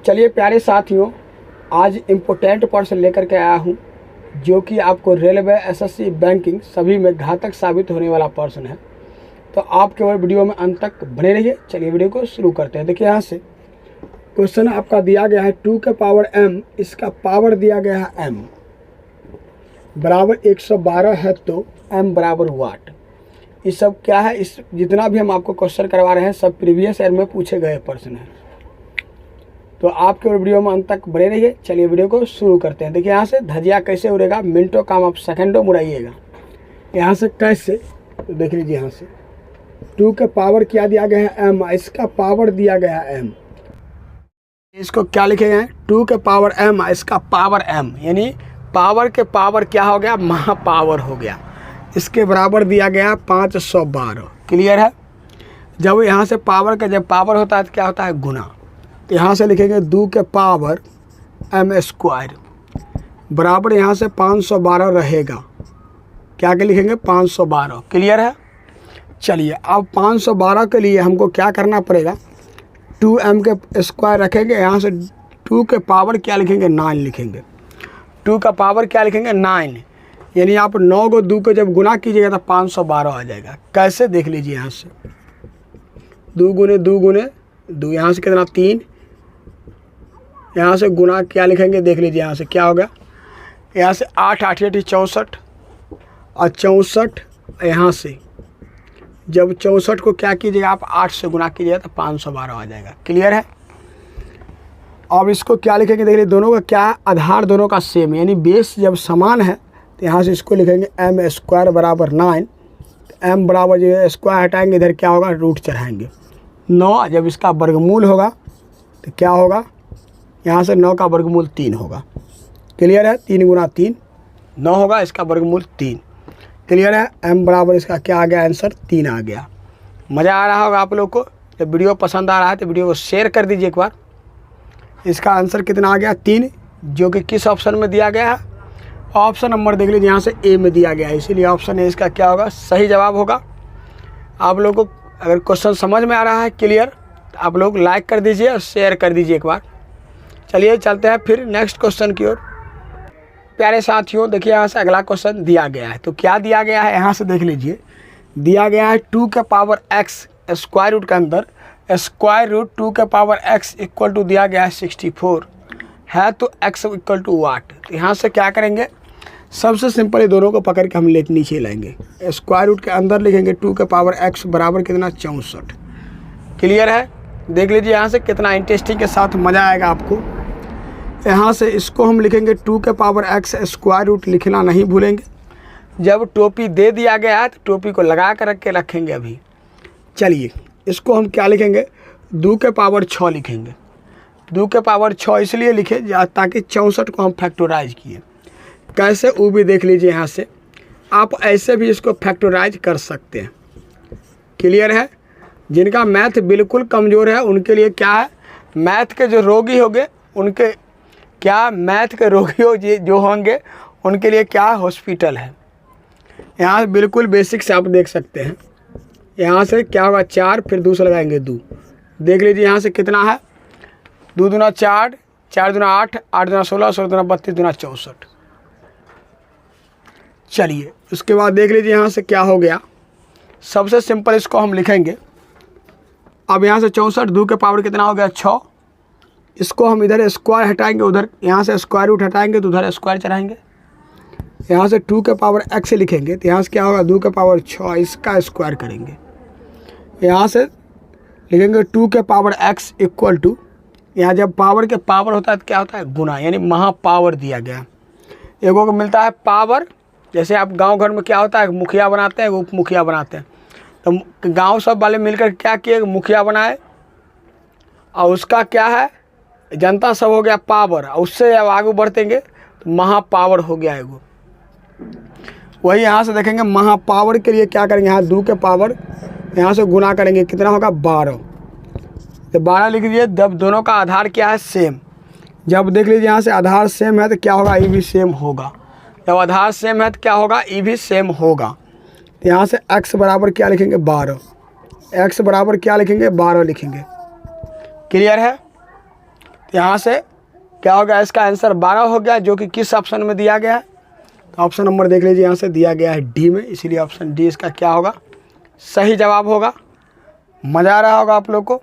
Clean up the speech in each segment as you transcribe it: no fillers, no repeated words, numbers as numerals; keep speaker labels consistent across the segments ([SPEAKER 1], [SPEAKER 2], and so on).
[SPEAKER 1] चलिए प्यारे साथियों, आज इम्पोर्टेंट पर्सन लेकर के आया हूँ जो कि आपको रेलवे, एसएससी, बैंकिंग सभी में घातक साबित होने वाला पर्सन है। तो आप केवल वीडियो में अंत तक बने रहिए। चलिए वीडियो को शुरू करते हैं। देखिए यहाँ से क्वेश्चन आपका दिया गया है 2 के पावर m, इसका पावर दिया गया है m बराबर 112 है, तो m बराबर वाट। ये सब क्या है, इस जितना भी हम आपको क्वेश्चन करवा रहे हैं सब प्रीवियस ईयर में पूछे गए प्रश्न हैं। तो आप केवल वीडियो में अंत तक बने रहिए। चलिए वीडियो को शुरू करते हैं। देखिए यहाँ से धजिया कैसे उड़ेगा, मिनटों काम आप सेकंडों में उड़ाइएगा। यहाँ से कैसे, तो देख लीजिए यहाँ से 2 के पावर क्या दिया गया है m, इसका पावर दिया गया है m। इसको क्या लिखे गए हैं, 2 के पावर m, इसका पावर m, यानी पावर के पावर क्या हो गया, महापावर हो गया। इसके बराबर दिया गया 512। क्लियर है। जब यहाँ से पावर का जब पावर होता है तो क्या होता है, गुना। तो यहाँ से लिखेंगे 2 के पावर m स्क्वायर बराबर यहाँ से 512 रहेगा। क्या के लिखेंगे, 512। क्लियर है। चलिए अब 512 के लिए हमको क्या करना पड़ेगा, 2m के स्क्वायर रखेंगे, यहाँ से 2 के पावर क्या लिखेंगे, 9 लिखेंगे। 2 का पावर क्या लिखेंगे, 9, यानी आप 9 को 2 को जब गुना कीजिएगा तो 512 आ जाएगा। कैसे, देख लीजिए यहाँ से 2 गुने 2, यहाँ से कितना 3, यहाँ से गुना क्या लिखेंगे, देख लीजिए यहाँ से क्या होगा, यहाँ से 8 8 8 64 और 64, यहाँ से जब 64 को क्या कीजिएगा आप 8 से गुना कीजिएगा तो 512 आ जाएगा। क्लियर है। अब इसको क्या लिखेंगे, देख लीजिए दोनों का क्या आधार, दोनों का सेम, यानी बेस जब समान है तो यहाँ से इसको लिखेंगे m स्क्वायर बराबर 9। m बराबर जो स्क्वायर हटाएंगे इधर क्या होगा, रूट चढ़ाएंगे 9। जब इसका वर्गमूल होगा तो क्या होगा, यहाँ से 9 का वर्गमूल 3 होगा। क्लियर है। 3 गुना 3 9 होगा, इसका वर्गमूल 3। क्लियर है। m बराबर इसका क्या आ गया, आंसर 3 आ गया। मज़ा आ रहा होगा आप लोग को। जब वीडियो पसंद आ रहा है तो वीडियो को शेयर कर दीजिए एक बार। इसका आंसर कितना आ गया, 3, जो कि किस ऑप्शन में दिया गया है, ऑप्शन नंबर देख लीजिए यहाँ से ए में दिया गया है, इसीलिए ऑप्शन ए इसका क्या होगा, सही जवाब होगा। आप लोगों को अगर क्वेश्चन समझ में आ रहा है क्लियर, तो आप लोग लाइक कर दीजिए और शेयर कर दीजिए एक बार। चलिए चलते हैं फिर नेक्स्ट क्वेश्चन की ओर। प्यारे साथियों देखिए यहाँ से अगला क्वेश्चन दिया गया है। तो क्या दिया गया है, यहाँ से देख लीजिए दिया गया है 2 के पावर x स्क्वायर रूट के अंदर स्क्वायर रूट 2 के पावर x इक्वल टू दिया गया है 64 है, तो x इक्वल टू वाट। तो यहाँ से क्या करेंगे, सबसे सिंपल ये दोनों को पकड़ के हम नीचे लाएंगे। स्क्वायर रूट के अंदर लिखेंगे 2 के पावर x बराबर कितना, 64। क्लियर है। देख लीजिए यहाँ से कितना इंटरेस्टिंग के साथ मज़ा आएगा आपको। यहाँ से इसको हम लिखेंगे 2 के पावर x स्क्वायर रूट, लिखना नहीं भूलेंगे। जब टोपी दे दिया गया है तो टोपी को लगा कर रख के रखेंगे अभी। चलिए इसको हम क्या लिखेंगे, 2 के पावर 6 लिखेंगे। 2 के पावर 6 इसलिए लिखे ताकि 64 को हम फैक्टराइज किए। कैसे, वो भी देख लीजिए यहाँ से। आप ऐसे भी इसको फैक्टराइज कर सकते हैं। क्लियर है। जिनका मैथ बिल्कुल कमज़ोर है उनके लिए क्या है, मैथ के जो रोगी होंगे उनके क्या, मैथ के रोगी जो होंगे उनके लिए क्या हॉस्पिटल है। यहाँ बिल्कुल बेसिक से आप देख सकते हैं। यहाँ से क्या होगा, 4, फिर 2 से लगाएंगे 2। देख लीजिए यहाँ से कितना है, 2 दूना 4, 4 दूना 8, 8 दूना 16, 16 दूना 32, दूना 64। चलिए उसके बाद देख लीजिए यहाँ से क्या हो गया, सबसे सिंपल इसको हम लिखेंगे। अब यहाँ से 64, 2 के पावर कितना हो गया, 6। इसको हम इधर स्क्वायर हटाएंगे, उधर यहाँ से स्क्वायर रूट हटाएंगे तो उधर स्क्वायर चढ़ाएंगे। यहाँ से 2 के पावर x लिखेंगे तो यहाँ से क्या होगा, 2 के पावर 6, इसका स्क्वायर करेंगे। यहाँ से लिखेंगे 2 के पावर x इक्वल टू, यहाँ जब पावर के पावर होता है तो क्या होता है, गुना, यानी महापावर दिया गया। एगो को मिलता है पावर, जैसे आप गांव घर में क्या होता है, मुखिया बनाते हैं, उप मुखिया बनाते हैं। तो गांव सब वाले मिलकर क्या किए, मुखिया बनाए, और उसका क्या है, जनता सब हो गया पावर, और उससे जब आगे बढ़तेंगे तो महापावर हो गया एगो। वही यहाँ से देखेंगे महापावर के लिए क्या करेंगे, यहाँ 2 के पावर यहाँ से गुना करेंगे, कितना होगा, 12। तो 12 लिख लीजिए। जब दोनों का आधार क्या है, सेम। जब देख लीजिए यहाँ से आधार सेम है तो क्या होगा, ये भी सेम होगा। जब आधार सेम है तो क्या होगा, ये भी सेम होगा। तो यहाँ से x बराबर क्या लिखेंगे, 12। x बराबर क्या लिखेंगे, 12 लिखेंगे। क्लियर है। तो यहाँ से क्या हो गया, इसका आंसर 12 हो गया, जो कि किस ऑप्शन में दिया गया है? तो ऑप्शन नंबर देख लीजिए, यहाँ से दिया गया है डी में, इसीलिए ऑप्शन डी इसका क्या होगा, सही जवाब होगा। मज़ा आ रहा होगा आप लोग को।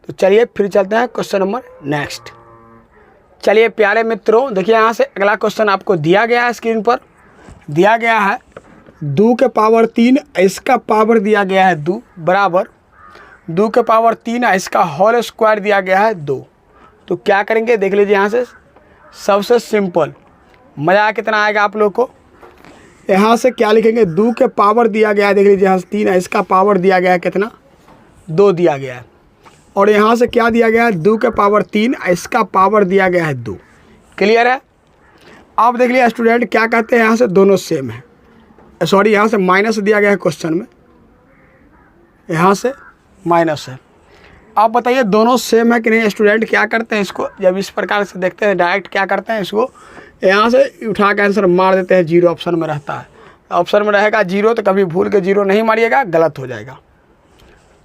[SPEAKER 1] तो चलिए फिर चलते हैं क्वेश्चन नंबर नेक्स्ट। चलिए प्यारे मित्रों, देखिए यहाँ से अगला क्वेश्चन आपको दिया गया है, स्क्रीन पर दिया गया है 2 के पावर 3, इसका पावर दिया गया है 2 बराबर 2 के पावर 3, इसका होल स्क्वायर दिया गया है 2। तो क्या करेंगे देख लीजिए, यहाँ से सबसे सिंपल, मज़ा कितना आएगा आप लोग को। यहाँ से क्या लिखेंगे, 2 के पावर दिया गया है, देख लीजिए यहाँ से 3 है, इसका पावर दिया गया है कितना, 2 दिया गया है। और यहाँ से क्या दिया गया है, 2 के पावर 3, इसका पावर दिया गया है 2। क्लियर है? अब देख लिया स्टूडेंट, क्या कहते हैं, यहाँ से दोनों सेम है, सॉरी यहाँ से माइनस दिया गया है क्वेश्चन में, यहाँ से माइनस है। आप बताइए दोनों सेम है कि नहीं? स्टूडेंट क्या करते हैं इसको, जब इस प्रकार से देखते हैं डायरेक्ट क्या करते हैं, इसको यहाँ से उठा के आंसर मार देते हैं, 0 ऑप्शन में रहता है। ऑप्शन में रहेगा 0 तो कभी भूल के 0 नहीं मारिएगा, गलत हो जाएगा।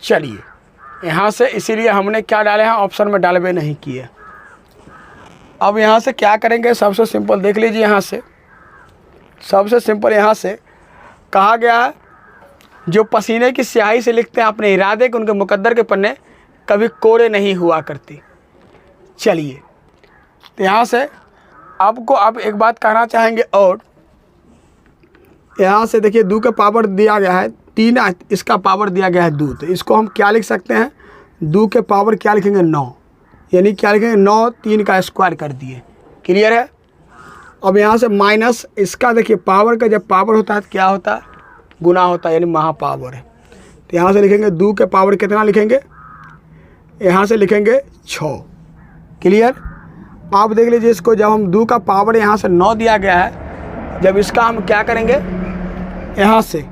[SPEAKER 1] चलिए यहाँ से इसीलिए हमने क्या डाले हैं, ऑप्शन में डालवे नहीं किए। अब यहाँ से क्या करेंगे, सबसे सिंपल देख लीजिए, यहाँ से सबसे सिंपल यहाँ से कहा गया है, जो पसीने की स्याही से लिखते हैं अपने इरादे के, उनके मुकद्दर के पन्ने कभी कोरे नहीं हुआ करती। चलिए तो यहाँ से आपको अब एक बात कहना चाहेंगे, और यहाँ से देखिए 2 का पावर दिया गया है 3, इसका पावर दिया गया है 2, तो इसको हम क्या लिख सकते हैं, 2 के पावर क्या लिखेंगे 9, यानी क्या लिखेंगे 9, 3 का स्क्वायर कर दिए। क्लियर है? अब यहाँ से माइनस इसका देखिए पावर का जब पावर होता है तो क्या होता है, गुना होता है, यानी महापावर है। तो यहाँ से लिखेंगे 2 के पावर कितना लिखेंगे, यहाँ से लिखेंगे 6। क्लियर? आप देख लीजिए इसको, जब हम 2 का पावर यहाँ से 9 दिया गया है, जब इसका हम क्या करेंगे, यहाँ से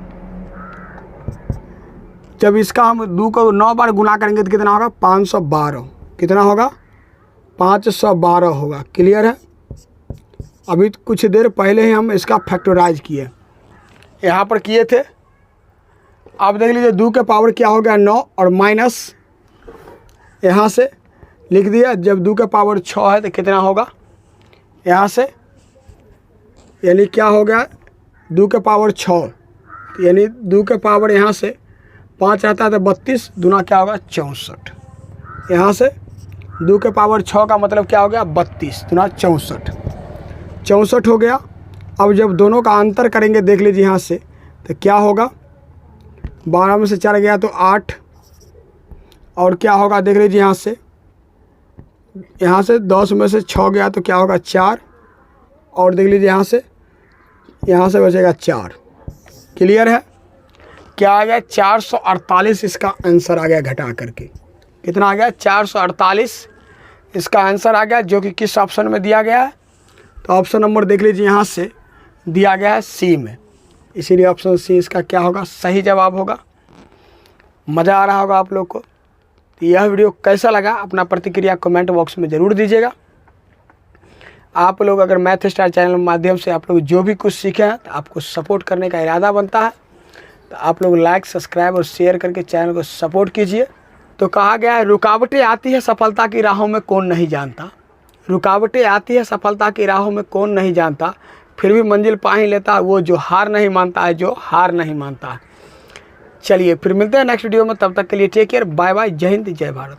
[SPEAKER 1] जब इसका हम 2 को 9 बार गुना करेंगे तो कितना होगा, 512। कितना होगा, 512 होगा। क्लियर है? अभी कुछ देर पहले ही हम इसका फैक्टराइज किए, यहाँ पर किए थे। आप देख लीजिए 2 के पावर क्या हो गया 9, और माइनस यहाँ से लिख दिया, जब 2 का पावर 6 है तो कितना होगा, यहाँ से यानी क्या हो गया, 2 के पावर 6, यानी 2 के पावर यहाँ से 5 रहता है तो 32 दूना क्या होगा 64। यहाँ से 2 के पावर 6 का मतलब क्या हो गया, 32 दूना 64 हो गया। अब जब दोनों का अंतर करेंगे देख लीजिए यहाँ से, तो क्या होगा, 12 में से 4 गया तो 8, और क्या होगा देख लीजिए यहाँ से 10 में से 6 गया तो क्या होगा 4, और देख लीजिए यहाँ से बचेगा 4। क्लियर है? क्या आ गया, 448 इसका आंसर आ गया, घटा करके कितना आ गया, 448 इसका आंसर आ गया, जो कि किस ऑप्शन में दिया गया है। तो ऑप्शन नंबर देख लीजिए, यहाँ से दिया गया है सी में, इसीलिए ऑप्शन सी इसका क्या होगा, सही जवाब होगा। मज़ा आ रहा होगा आप लोग को। तो यह वीडियो कैसा लगा, अपना प्रतिक्रिया कमेंट बॉक्स में ज़रूर दीजिएगा। आप लोग अगर मैथ स्टार चैनल के माध्यम से आप लोग जो भी कुछ सीखे हैं, तो आपको सपोर्ट करने का इरादा बनता है, तो आप लोग लाइक, सब्सक्राइब और शेयर करके चैनल को सपोर्ट कीजिए। तो कहा गया है, रुकावटें आती है सफलता की राहों में कौन नहीं जानता, रुकावटें आती है सफलता की राहों में कौन नहीं जानता, फिर भी मंजिल पा ही लेता वो जो हार नहीं मानता है, जो हार नहीं मानता है। चलिए फिर मिलते हैं नेक्स्ट वीडियो में, तब तक के लिए टेक केयर, बाय बाय, जय हिंद, जय भारत।